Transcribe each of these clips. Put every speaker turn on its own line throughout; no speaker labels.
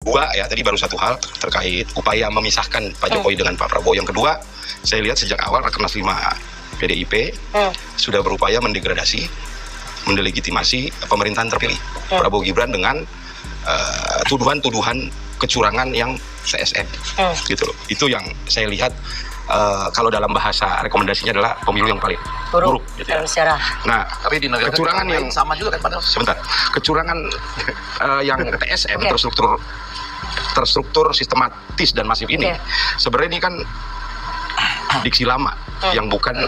Dua ya, tadi baru satu hal terkait upaya memisahkan Pak Jokowi dengan Pak Prabowo. Yang kedua, saya lihat sejak awal Rakernas 5 PDIP sudah berupaya mendegradasi, mendelegitimasi pemerintahan terpilih Prabowo Gibran dengan tuduhan-tuduhan kecurangan yang CSM gitu loh. Itu yang saya lihat kalau dalam bahasa rekomendasinya adalah pemilu yang paling buruk gitu ya. Nah,
Tapi di negara
kecurangan yang
sama juga kan padahal.
sebentar, kecurangan yang TSM terstruktur sistematis dan masif ini sebenarnya ini kan diksi lama yang bukan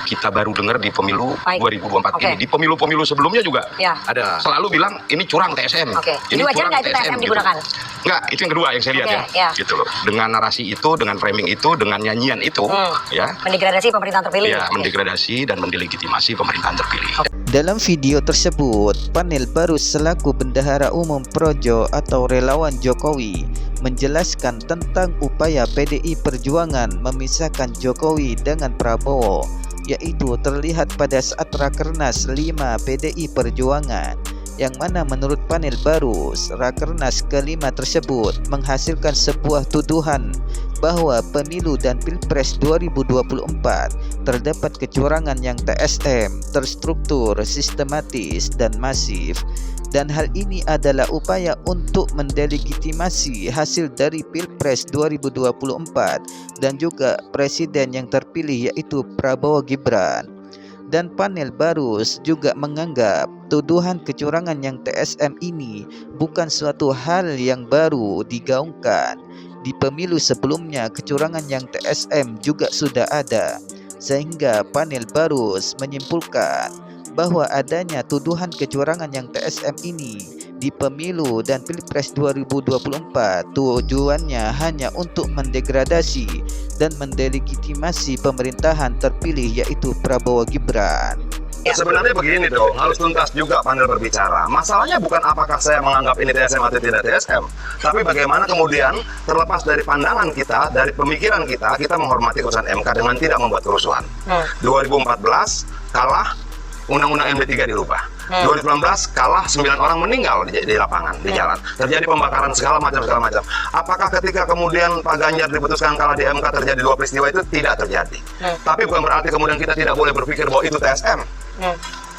kita baru dengar di pemilu 2024 ini. Di pemilu-pemilu sebelumnya juga ada selalu bilang ini curang TSM.
Ini wajar nggak itu TSM digunakan?
Enggak, itu yang kedua yang saya lihat gitu loh. Dengan narasi itu, dengan framing itu, dengan nyanyian itu ya.
Mendegradasi pemerintahan terpilih.
Ya, mendegradasi dan mendelegitimasi pemerintahan terpilih.
Dalam video tersebut, Panel Barus selaku Bendahara Umum Projo atau relawan Jokowi menjelaskan tentang upaya PDI Perjuangan memisahkan Jokowi dengan Prabowo, yaitu terlihat pada saat Rakernas 5 PDI Perjuangan, yang mana menurut Panel Barus, Rakernas ke-5 tersebut menghasilkan sebuah tuduhan bahwa pemilu dan Pilpres 2024 terdapat kecurangan yang TSM, terstruktur, sistematis, dan masif. Dan hal ini adalah upaya untuk mendelegitimasi hasil dari Pilpres 2024 dan juga presiden yang terpilih yaitu Prabowo Gibran. Dan Panel Barus juga menganggap tuduhan kecurangan yang TSM ini bukan suatu hal yang baru digaungkan. Di pemilu sebelumnya kecurangan yang TSM juga sudah ada, sehingga Panel Barus menyimpulkan bahwa adanya tuduhan kecurangan yang TSM ini di pemilu dan Pilpres 2024 tujuannya hanya untuk mendegradasi dan mendelegitimasi pemerintahan terpilih yaitu Prabowo Gibran.
Sebenarnya begini dong, harus tuntas juga panel berbicara. Masalahnya bukan apakah saya menganggap ini TSM atau tidak TSM, tapi bagaimana kemudian terlepas dari pandangan kita, dari pemikiran kita, kita menghormati keputusan MK dengan tidak membuat kerusuhan. 2014 kalah, Undang-Undang MD3 dirubah. 2019 kalah, 9 orang meninggal di lapangan, di jalan. Terjadi pembakaran segala macam. Apakah ketika kemudian Pak Ganjar diputuskan kalah di MK terjadi dua peristiwa itu? Tidak terjadi. Tapi bukan berarti kemudian kita tidak boleh berpikir bahwa itu TSM.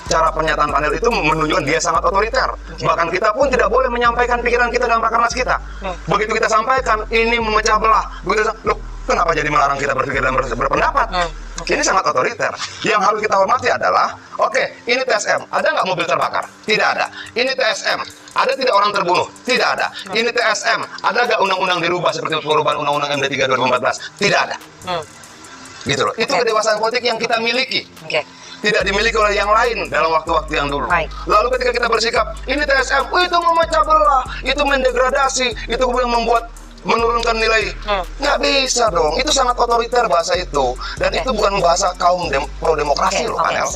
Cara pernyataan panel itu menunjukkan dia sangat otoriter. Bahkan kita pun tidak boleh menyampaikan pikiran kita dalam rakernas kita. Begitu kita sampaikan, ini memecah belah. Begitu, loh, kenapa jadi melarang kita berpikir dan berpendapat? Ini sangat otoriter. Yang harus kita hormati adalah, oke, ini TSM, ada nggak mobil terbakar? Tidak ada. Ini TSM, ada tidak orang terbunuh? Tidak ada. Ini TSM, ada nggak undang-undang dirubah seperti perubahan Undang-Undang MD3 2014? Tidak ada. Gitu loh. Itu kedewasaan politik yang kita miliki. Tidak dimiliki oleh yang lain dalam waktu-waktu yang dulu. Lalu ketika kita bersikap, ini TSM, itu memecah belah, itu mendegradasi, itu kemudian menurunkan nilai. Nggak bisa dong, itu sangat otoriter bahasa itu. Dan itu bukan bahasa kaum pro-demokrasi loh, Panel.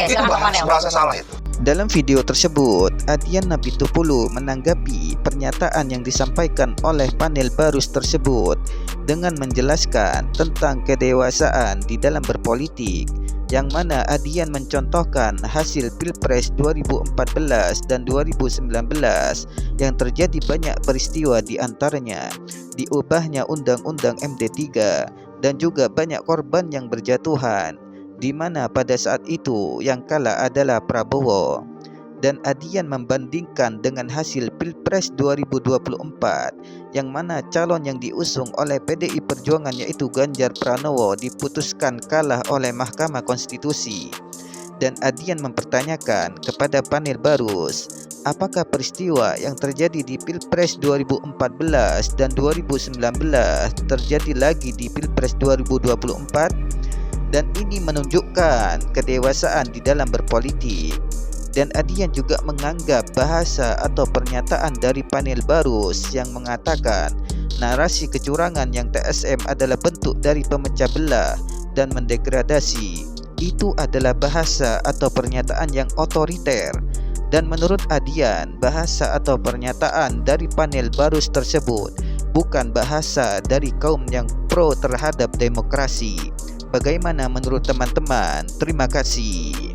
Itu bahasa salah itu.
Dalam video tersebut, Adian Napitupulu menanggapi pernyataan yang disampaikan oleh Panel Barus tersebut dengan menjelaskan tentang kedewasaan di dalam berpolitik, yang mana Adian mencontohkan hasil Pilpres 2014 dan 2019 yang terjadi banyak peristiwa, di antaranya diubahnya Undang-Undang MD3 dan juga banyak korban yang berjatuhan, di mana pada saat itu yang kalah adalah Prabowo. Dan Adian membandingkan dengan hasil Pilpres 2024 yang mana calon yang diusung oleh PDI Perjuangan yaitu Ganjar Pranowo diputuskan kalah oleh Mahkamah Konstitusi. Dan Adian mempertanyakan kepada Panel Barus, apakah peristiwa yang terjadi di Pilpres 2014 dan 2019 terjadi lagi di Pilpres 2024? Dan ini menunjukkan kedewasaan di dalam berpolitik. Dan Adian juga menganggap bahasa atau pernyataan dari Panel Barus yang mengatakan narasi kecurangan yang TSM adalah bentuk dari pemecah belah dan mendegradasi. Itu adalah bahasa atau pernyataan yang otoriter. Dan menurut Adian, bahasa atau pernyataan dari Panel Barus tersebut bukan bahasa dari kaum yang pro terhadap demokrasi. Bagaimana menurut teman-teman? Terima kasih.